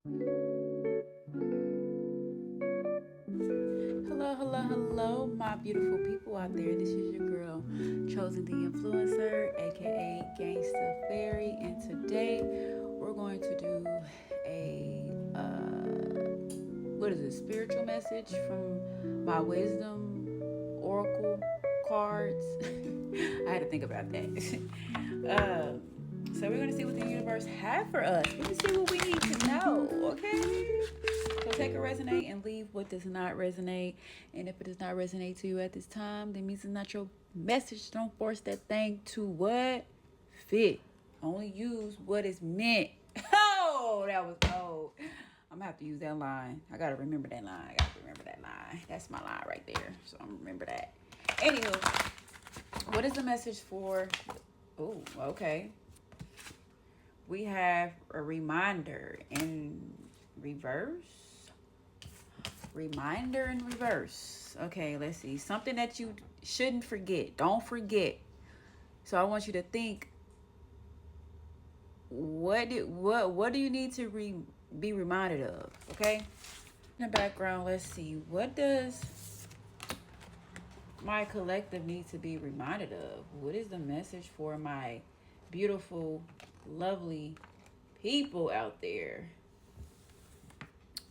Hello, hello, hello, my beautiful people out there. This is your girl, Chosen the Influencer, aka Gangsta Fairy, and today we're going to do a what is it? Spiritual message from my wisdom oracle cards. I had to think about that. So we're gonna see what the universe had for us. We're gonna see what we need to know. Okay. So take a resonate and leave what does not resonate. And if it does not resonate to you at this time, that means it's not your message. Don't force that thing to what? Fit. Only use what is meant. Oh, that was old. I'm gonna have to use that line. I gotta remember that line. That's my line right there. So I'm gonna remember that. Anywho, what is the message for? Oh, okay. We have a reminder in reverse. Reminder in reverse. Okay, let's see. Something that you shouldn't forget. Don't forget. So I want you to think, what do you need to be reminded of? Okay? In the background, let's see. What does my collective need to be reminded of? What is the message for my beautiful, lovely people out there?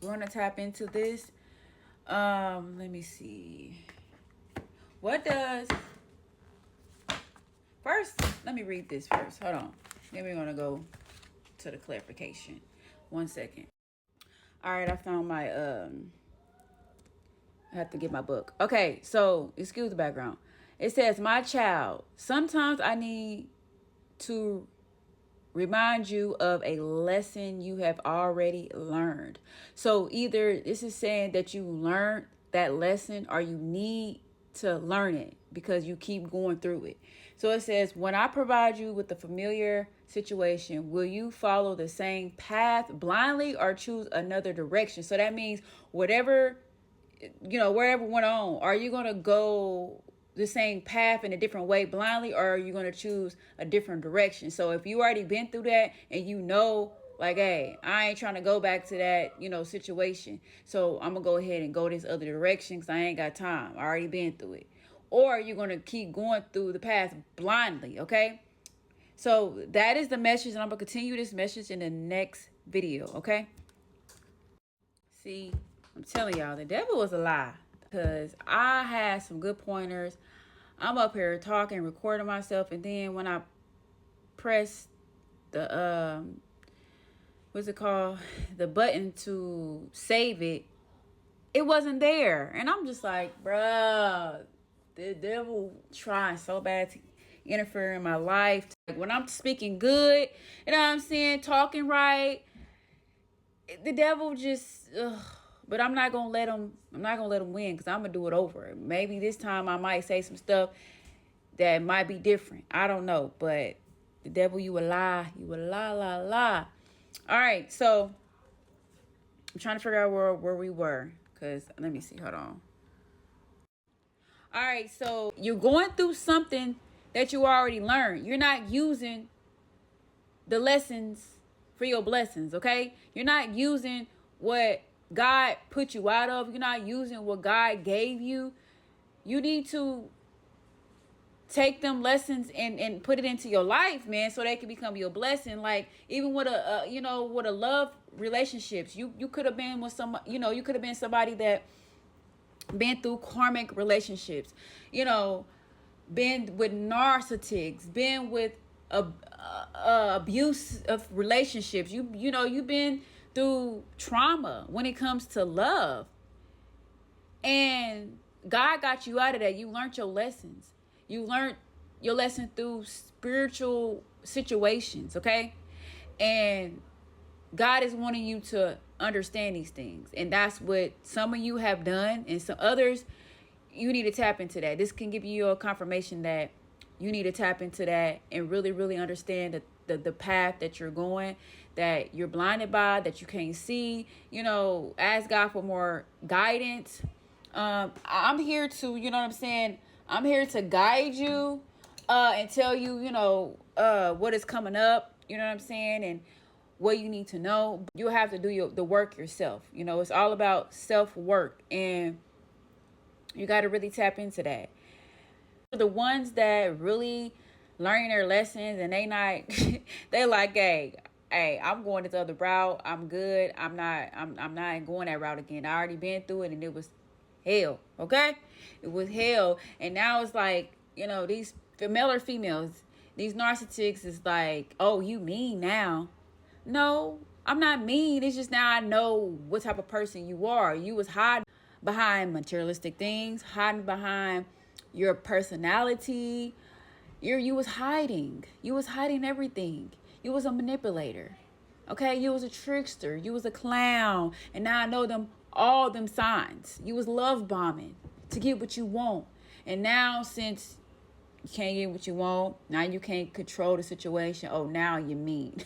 We're gonna tap into this. Let me see. What does first? Let me read this first. Hold on. Then we're gonna go to the clarification. 1 second. All right, I found my I have to get my book. Okay, so excuse the background. It says, "My child, sometimes I need to remind you of a lesson you have already learned." So either this is saying that you learned that lesson or you need to learn it because you keep going through it. So it says, "When I provide you with a familiar situation, will you follow the same path blindly or choose another direction?" So that means whatever, wherever went on, are you going to go the same path in a different way blindly, or are you going to choose a different direction? So if you already been through that and like, hey, I ain't trying to go back to that, situation. So I'm going to go ahead and go this other direction because I ain't got time. I already been through it. Or you're going to keep going through the path blindly, okay? So that is the message, and I'm going to continue this message in the next video, okay? See, I'm telling y'all, the devil was a lie because I had some good pointers. I'm up here talking, recording myself, and then when I press the what's it called, the button to save it, it wasn't there, and I'm just like, bruh, the devil trying so bad to interfere in my life. Like when I'm speaking good, you know what I'm saying, talking right, the devil just. Ugh. But I'm not gonna let him. I'm not gonna let him win because I'm gonna do it over. Maybe this time I might say some stuff that might be different. I don't know, but the devil, you a lie. You a lie. All right, so I'm trying to figure out where we were. Cause let me see. Hold on. All right, so you're going through something that you already learned. You're not using the lessons for your blessings. Okay, you're not using what God put you out of. You're not using what God gave you. You need to take them lessons and put it into your life, man, so they can become your blessing. Like even with with a love relationships, you could have been with some, you could have been somebody that been through karmic relationships, been with narcissists, been with abuse of relationships. You've been through trauma when it comes to love, and God got you out of that. You learned your lessons. You learned your lesson through spiritual situations, okay? And God is wanting you to understand these things. And that's what some of you have done. And some others, you need to tap into that. This can give you a confirmation that you need to tap into that and really, really understand the path that you're going, that you're blinded by, that you can't see. Ask God for more guidance. I'm here to, I'm here to guide you and tell you, what is coming up, and what you need to know. You have to do the work yourself. You know, it's all about self-work, and you got to really tap into that. The ones that really learning their lessons and they not they like, hey, I'm going this other route. I'm good. I'm not going that route again. I already been through it and it was hell. Okay? It was hell. And now it's like, you know, these male or females, these narcissists is like, oh, you mean now. No, I'm not mean. It's just now I know what type of person you are. You was hiding behind materialistic things, hiding behind your personality. You was hiding. You was hiding everything. You was a manipulator. Okay? You was a trickster. You was a clown. And now I know all them signs. You was love bombing to get what you want. And now since you can't get what you want, now you can't control the situation. Oh, now you mean.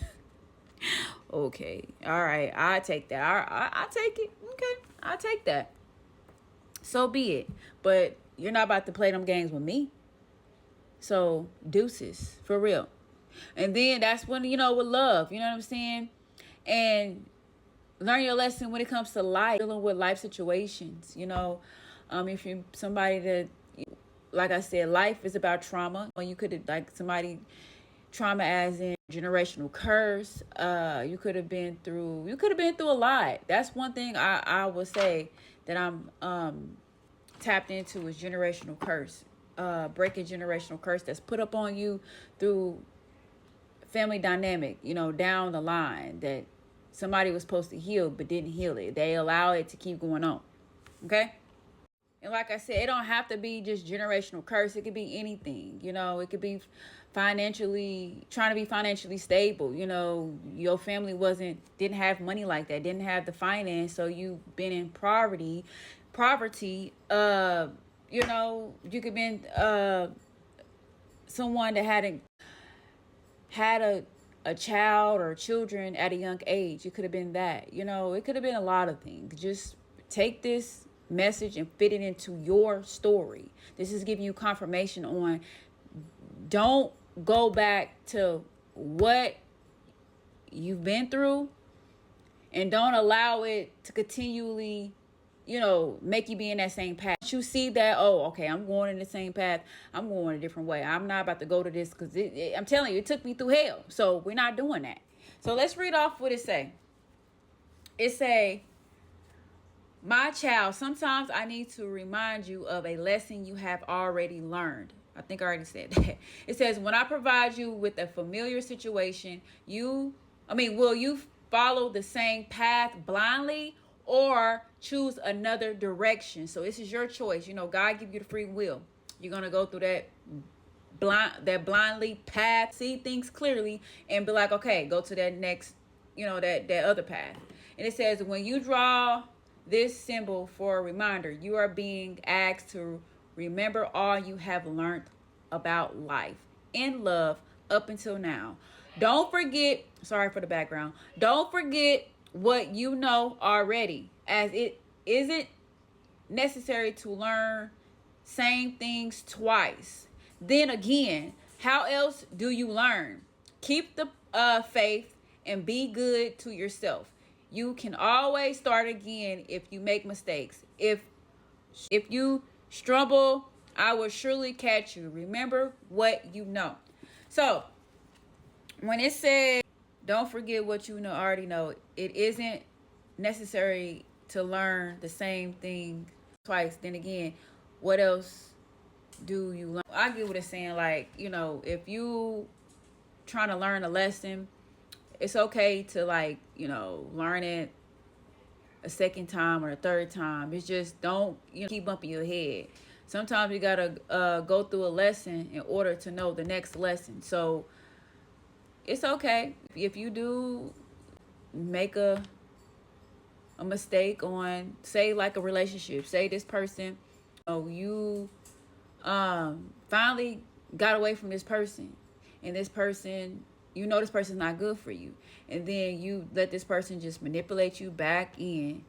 Okay. All right. I take that. I take it. Okay. I take that. So be it. But you're not about to play them games with me. So deuces, for real. And then that's when, you know, with love, you know what I'm saying? And learn your lesson when it comes to life, dealing with life situations, you know. If you're somebody that, like I said, life is about trauma. Or you could, like, somebody, trauma as in generational curse. You could have been through a lot. That's one thing I would say that I'm tapped into is generational curse. Breaking generational curse that's put up on you through family dynamic, you know, down the line, that somebody was supposed to heal but didn't heal it. They allow it to keep going on. Okay? And like I said, it don't have to be just generational curse. It could be anything. You know, it could be trying to be financially stable. You know, your family didn't have money like that, didn't have the finance, so you've been in poverty. You know, you could been someone that had a child or children at a young age. It could have been that. You know, it could have been a lot of things. Just take this message and fit it into your story. This is giving you confirmation on, don't go back to what you've been through, and don't allow it to continually, you know, make you be in that same path. You see that, oh, okay, I'm going in the same path. I'm going a different way. I'm not about to go to this because I'm telling you, it took me through hell. So we're not doing that. So let's read off what it say. It say, my child, sometimes I need to remind you of a lesson you have already learned. I think I already said that. It says, when I provide you with a familiar situation, will you follow the same path blindly or choose another direction? So this is your choice. You know, God give you the free will. You're going to go through that blindly path, see things clearly, and be like, okay, go to that next, you know, that other path. And it says, when you draw this symbol for a reminder, you are being asked to remember all you have learned about life and love up until now. Don't forget, sorry for the background, don't forget what you know already, as it isn't necessary to learn same things twice. Then again, how else do you learn? Keep the faith and be good to yourself. You can always start again if you make mistakes. If you stumble, I will surely catch you. Remember what you know. So when it says, don't forget what you already know, it isn't necessary to learn the same thing twice. Then again, what else do you learn? I get what it's saying. Like, you know, if you trying to learn a lesson, it's okay to, like, you know, learn it a second time or a third time. It's just don't, you know, keep bumping your head. Sometimes you gotta go through a lesson in order to know the next lesson. So it's okay if you do make a mistake on, say, like a relationship. Say this person, you finally got away from this person, and this person, you know, this person's not good for you, and then you let this person just manipulate you back in,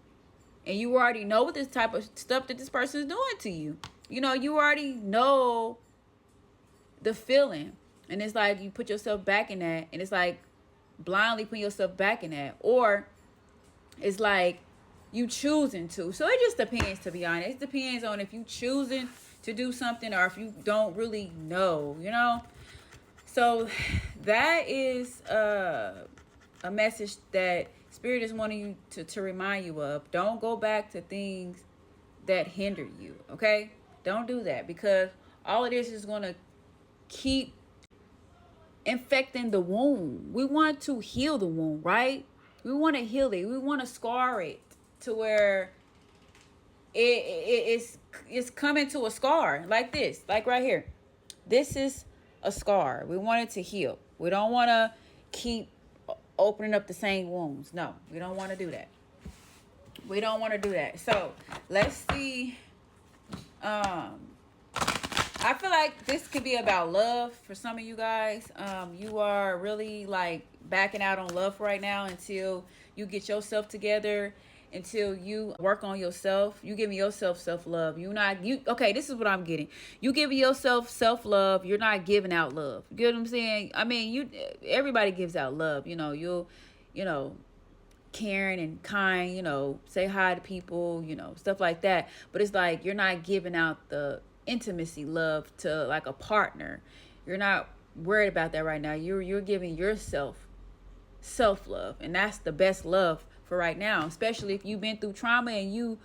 and you already know what this type of stuff that this person is doing to you. You know, you already know the feeling, and it's like you put yourself back in that, and it's like blindly putting yourself back in that, or it's like you choosing to. So it just depends, to be honest. It depends on if you choosing to do something or if you don't really know, you know. So that is a message that Spirit is wanting you to remind you of. Don't go back to things that hinder you, okay? Don't do that, because all of this is going to keep infecting the wound. We want to heal the wound, right? We want to heal it. We want to scar it to where it's coming to a scar like this, like right here. This is a scar. We want it to heal. We don't want to keep opening up the same wounds. No, we don't want to do that. We don't want to do that. So let's see. I feel like this could be about love for some of you guys. You are really like backing out on love right now until you get yourself together, until you work on yourself. You giving yourself self-love. Okay, this is what I'm getting. You giving yourself self-love. You're not giving out love. You get what I'm saying? I mean, everybody gives out love. You know, caring and kind, say hi to people, stuff like that. But it's like you're not giving out the intimacy love to like a partner. You're not worried about that right now. You're giving yourself self-love, and that's the best love for right now, especially if you've been through trauma and you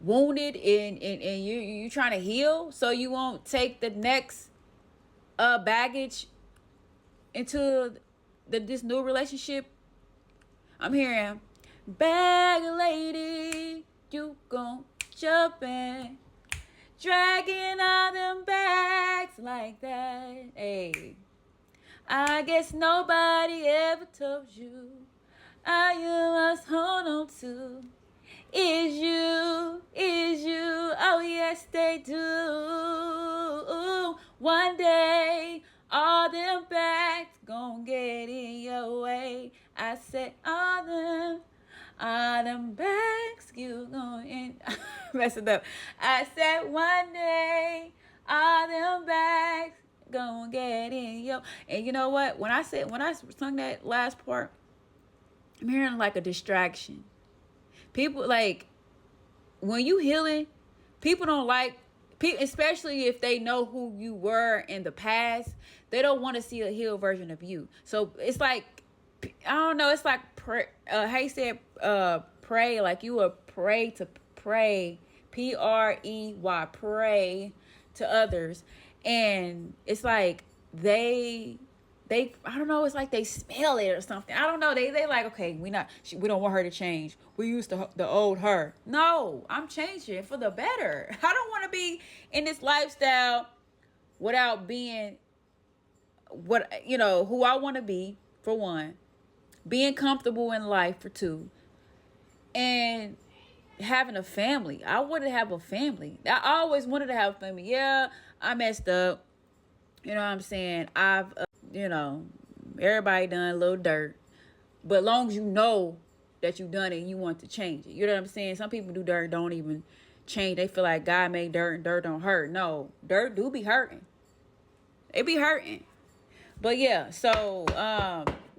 wounded and you trying to heal, so you won't take the next baggage into this new relationship. I'm hearing, bag lady, you gon' jump in, dragging all them bags like that. Hey, I guess nobody ever told you all you must hold on to is you. Oh yes, they do. One day, all them bags gon' get in your way. I said all them bags you gon' mess it up. I said one day, all them bags gon' get in your. And you know what? When I sung that last part, I'm hearing like a distraction. People, like, when you healing, people don't like, especially if they know who you were in the past, they don't want to see a healed version of you. So it's like, I don't know, it's like, how you say pray, like you will pray, prey, pray to others. And it's like they I don't know, it's like they smell it or something. I don't know. They like, okay, we don't want her to change. We used the old her. No, I'm changing for the better. I don't want to be in this lifestyle without being who I want to be, for one, being comfortable in life, for two, and having a family. I wanted to have a family. I always wanted to have a family. Yeah, I messed up. You know what I'm saying? I've everybody done a little dirt, but long as you know that you done it and you want to change it, you know what I'm saying? Some people do dirt, don't even change. They feel like God made dirt and dirt don't hurt. No, dirt do be hurting. It be hurting. But yeah, so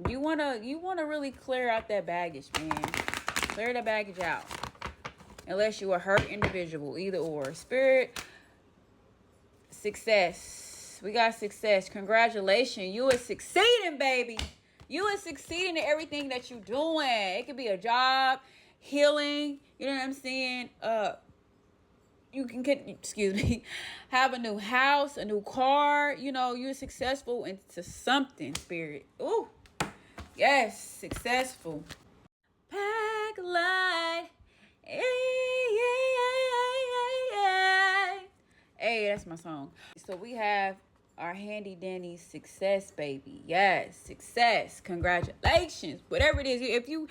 you wanna really clear out that baggage, man. Clear the baggage out. Unless you a hurt individual, either or. Spirit, success. We got success. Congratulations. You are succeeding, baby. You are succeeding in everything that you're doing. It could be a job, healing. You know what I'm saying? You can have a new house, a new car. You're successful into something, Spirit. Ooh, yes, successful. Pack light. Hey, that's my song. So we have our handy dandy success, baby. Yes, success. Congratulations. Whatever it is, if you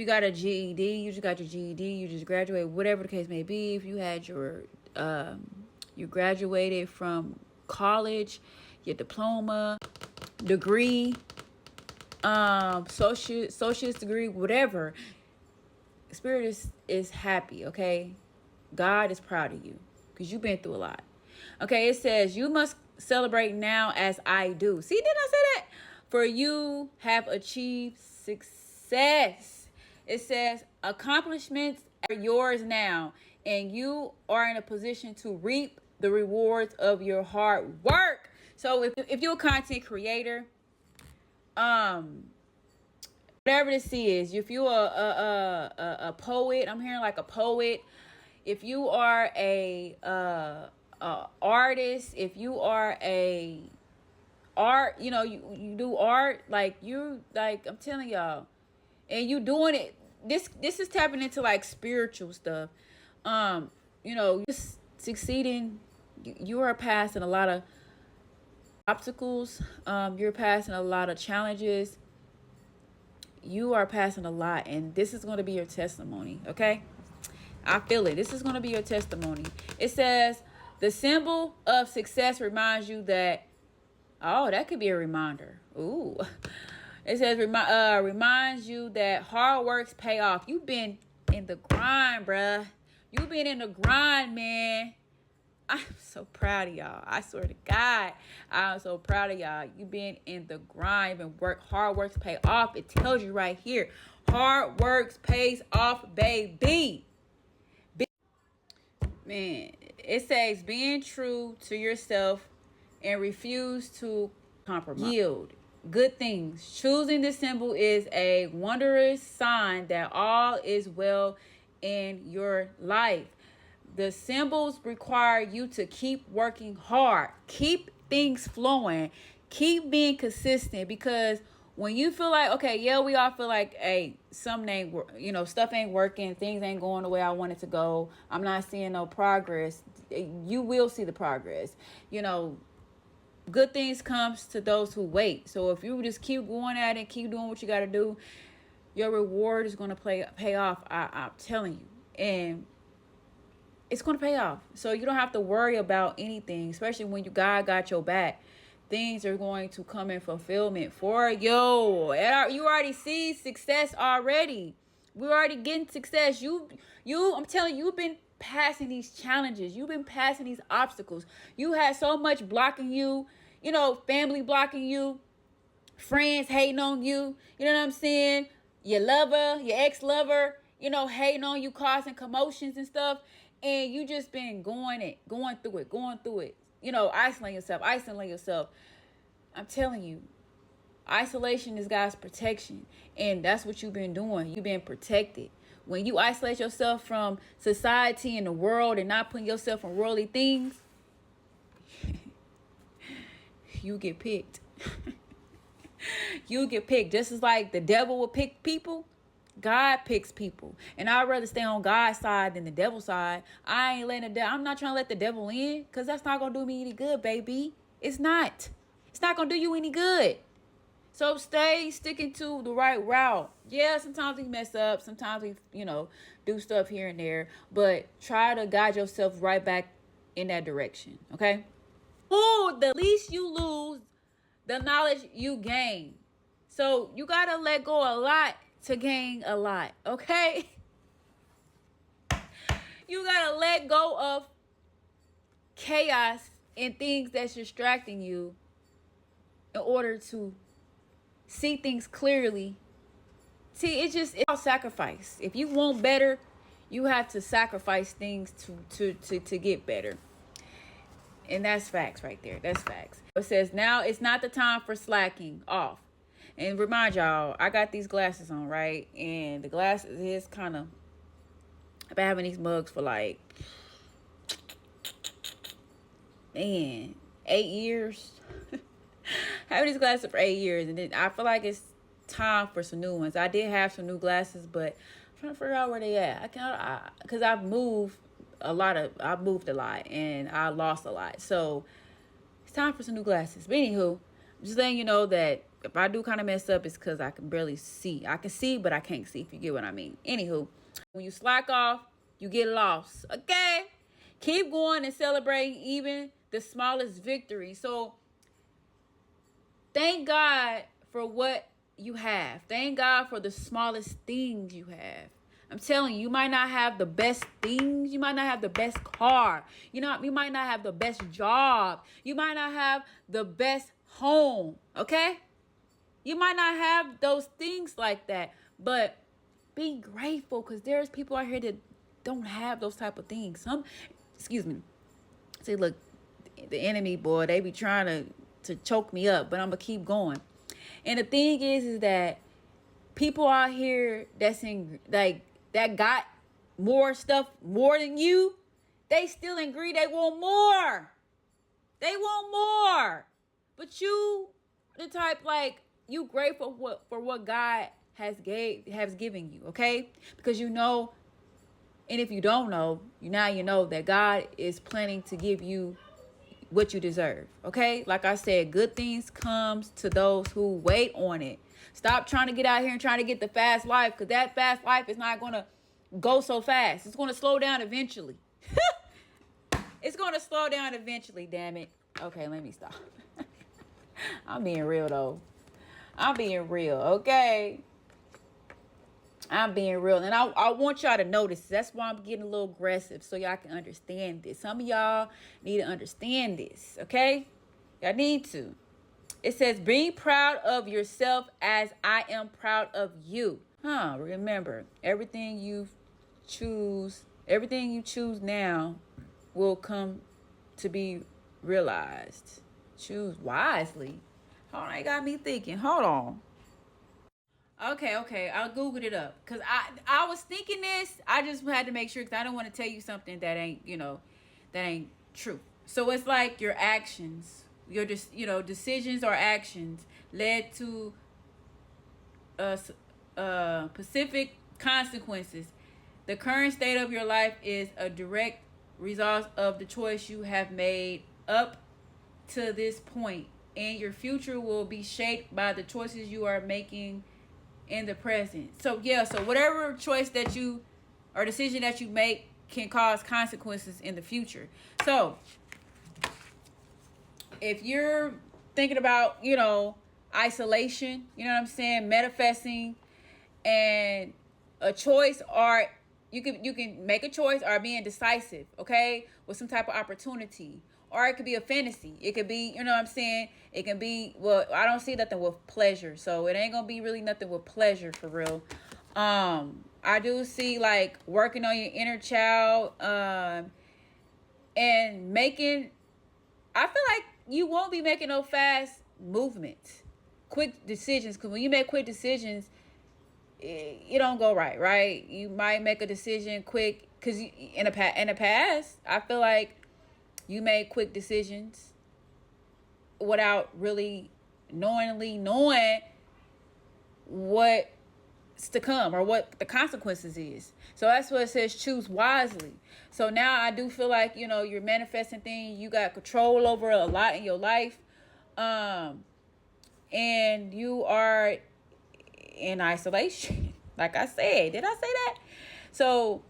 got a GED, you just got your GED, you just graduated, whatever the case may be. If you had you graduated from college, your diploma, degree, associate's degree, whatever. Spirit is happy, okay? God is proud of you because you've been through a lot. Okay, it says you must celebrate now as I do. See, didn't I say that? For you have achieved success. It says accomplishments are yours now, and you are in a position to reap the rewards of your hard work. So if you're a content creator, whatever this is, if you're a poet, I'm hearing like a poet. If you are a artist, if you are a art, you do art, like I'm telling y'all, and you doing it. This is tapping into like spiritual stuff. Just succeeding. You are passing a lot of obstacles. You're passing a lot of challenges. You are passing a lot, and this is going to be your testimony. Okay, I feel it. This is going to be your testimony. It says the symbol of success reminds you that. Oh, that could be a reminder. Ooh. It says reminds you that hard works pay off. You've been in the grind, bruh. You've been in the grind, man. I'm so proud of y'all. I swear to God, I'm so proud of y'all. You've been in the grind. You've been hard works pay off. It tells you right here. Hard works pays off, baby. Man, it says being true to yourself and refuse to compromise. Yield good things. Choosing this symbol is a wondrous sign that all is well in your life. The symbols require you to keep working hard, keep things flowing, keep being consistent, because when you feel like, okay, yeah, we all feel like, hey, stuff ain't working, things ain't going the way I want it to go, I'm not seeing no progress. You will see the progress. Good things comes to those who wait. So if you just keep going at it, keep doing what you got to do, your reward is going to pay off. I'm telling you. And it's going to pay off. So you don't have to worry about anything, especially when God got your back. Things are going to come in fulfillment for you. You already see success already. We're already getting success. I'm telling you, you've been passing these challenges. You've been passing these obstacles. You had so much blocking you, family blocking you, friends hating on you. You know what I'm saying? Your lover, your ex-lover, hating on you, causing commotions and stuff. And you just been going through it. Isolating yourself. I'm telling you, isolation is God's protection. And that's what you've been doing. You've been protected. When you isolate yourself from society and the world and not putting yourself in worldly things, you get picked. You get picked. Just as like the devil will pick people, God picks people. And I'd rather stay on God's side than the devil's side. I'm not trying to let the devil in, because that's not going to do me any good, baby. It's not. It's not going to do you any good. So stay sticking to the right route. Yeah, sometimes we mess up. Sometimes we, do stuff here and there. But try to guide yourself right back in that direction, okay? Oh, the least you lose, the knowledge you gain. So you got to let go a lot to gain a lot, okay? You got to let go of chaos and things that's distracting you in order to see things clearly. See, it's all sacrifice. If you want better, you have to sacrifice things to get better. And that's facts right there. That's facts. It says, now it's not the time for slacking off. And remind y'all, I got these glasses on, right? And the glasses is kind of, I've been having these mugs for like, 8 years. Having these glasses for 8 years. And then I feel like it's time for some new ones. I did have some new glasses, but I'm trying to figure out where they at. Because I've moved a lot and I lost a lot. So it's time for some new glasses. But anywho, I'm just letting you know that if I do kind of mess up, it's because I can barely see. I can see, but I can't see, if you get what I mean. Anywho, when you slack off, you get lost. Okay? Keep going and celebrating even the smallest victory. So thank God for what you have. Thank God for the smallest things you have. I'm telling you, you might not have the best things. You might not have the best car. You might not have the best job. You might not have the best home. Okay? You might not have those things like that, but be grateful, because there's people out here that don't have those type of things. Excuse me. See, look, the enemy, boy, they be trying to choke me up, but I'm gonna keep going. And the thing is that people out here that's in like that got more stuff more than you, they still in greed. They want more. They want more. But you, the type like you grateful for what God has given you, okay? Because you know, and if you don't know, now you know that God is planning to give you what you deserve, okay? Like I said, good things comes to those who wait on it. Stop trying to get out here and trying to get the fast life, because that fast life is not going to go so fast. It's going to slow down eventually. It's going to slow down eventually, damn it. Okay, let me stop. I'm being real, though. I'm being real, okay? I'm being real. And I want y'all to notice. That's why I'm getting a little aggressive, so y'all can understand this. Some of y'all need to understand this, okay? Y'all need to. It says, be proud of yourself as I am proud of you. Remember, everything you choose now will come to be realized. Choose wisely. Hold on, it got me thinking. Hold on. Okay. I Googled it up, because I was thinking this. I just had to make sure, because I don't want to tell you something that ain't, that ain't true. So it's like your actions, your decisions or actions led to specific consequences. The current state of your life is a direct result of the choice you have made up to this point, and your future will be shaped by the choices you are making in the present. So whatever choice that you or decision that you make can cause consequences in the future. So if you're thinking about, isolation, you know what I'm saying, manifesting, and a choice, or you can make a choice, or being decisive, okay, with some type of opportunity. Or it could be a fantasy. It could be, you know what I'm saying? It can be, well, I don't see nothing with pleasure. So it ain't going to be really nothing with pleasure for real. I do see like working on your inner child, and making, I feel like you won't be making no fast movements, quick decisions. Because when you make quick decisions, it don't go right? You might make a decision quick, because in the past, I feel like you made quick decisions without really knowing what's to come or what the consequences is. So that's what it says, choose wisely. So now I do feel like, you're manifesting things. You got control over a lot in your life. And you are in isolation. Like I said. Did I say that? So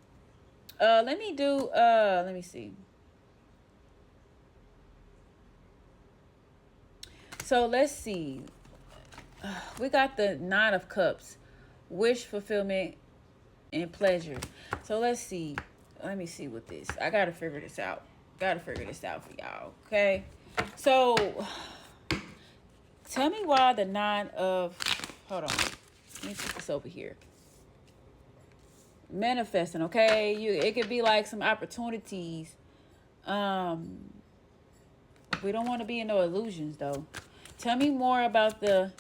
let me see. So let's see. We got the 9 of Cups, wish fulfillment and pleasure. So let's see. Let me see what this. I gotta figure this out. For y'all. Okay. So tell me why the 9 of. Hold on. Let me put this over here. Manifesting. Okay. It could be like some opportunities. We don't want to be in no illusions though. Tell me more about the.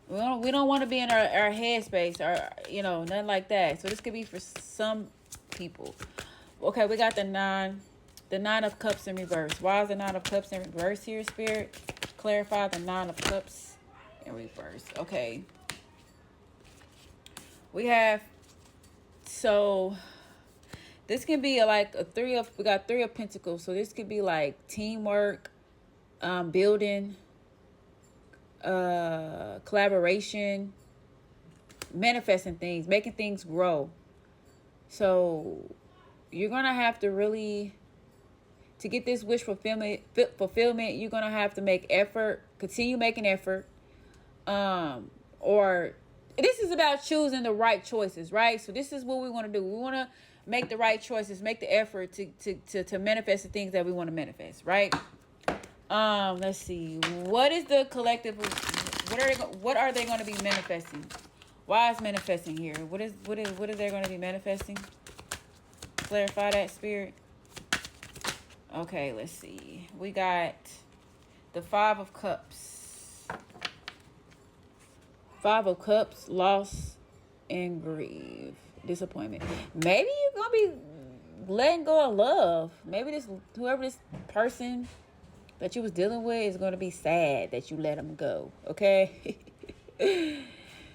We don't want to be in our headspace or nothing like that. So this could be for some people. Okay, we got the 9 of Cups in reverse. Why is the 9 of Cups in reverse here, Spirit? Clarify the 9 of Cups in reverse. Okay. We have, so this can be like we got 3 of Pentacles. So this could be like teamwork, building, collaboration, manifesting things, making things grow. So you're gonna have to really, to get this wish fulfillment, you're gonna have to make effort, continue making effort, or this is about choosing the right choices, right? So this is what we want to do. We want to make the right choices, make the effort to manifest the things that we want to manifest, right? Let's see. What is the collective What are they going to be manifesting? Why is manifesting here? What is they going to be manifesting? Clarify that, spirit. Okay, let's see. We got the Five of Cups. Five of Cups, loss and grief, disappointment. Maybe you're gonna be letting go of love. Maybe whoever this person that you was dealing with is gonna be sad that you let them go. Okay.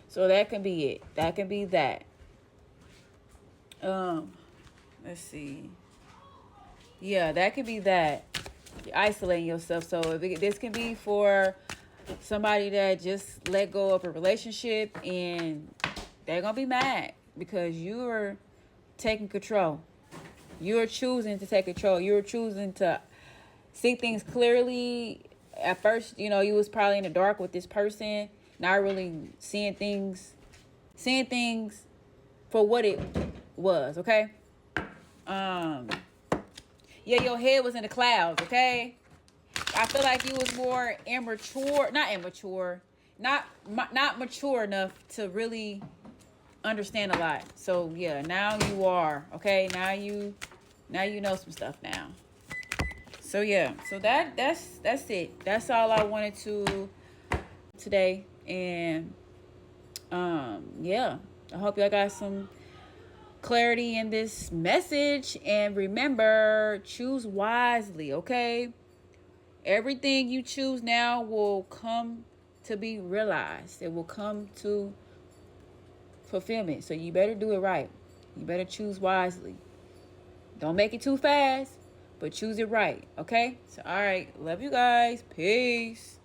So that can be it. That can be that. Let's see. Yeah, that could be that. You're isolating yourself. So this can be for somebody that just let go of a relationship and they're going to be mad because you're taking control. You're choosing to take control. You're choosing to see things clearly. At first, you was probably in the dark with this person, not really seeing things for what it was, okay? Yeah, your head was in the clouds, okay? I feel like you was more not mature enough to really understand a lot. So yeah, now you are, okay? Now you know some stuff now. So yeah, so that's it. That's all I wanted to today. And yeah, I hope y'all got some clarity in this message. And remember, choose wisely, okay? Everything you choose now will come to be realized. It will come to fulfillment. So you better do it right. You better choose wisely. Don't make it too fast, but choose it right, okay? So all right, love you guys. Peace.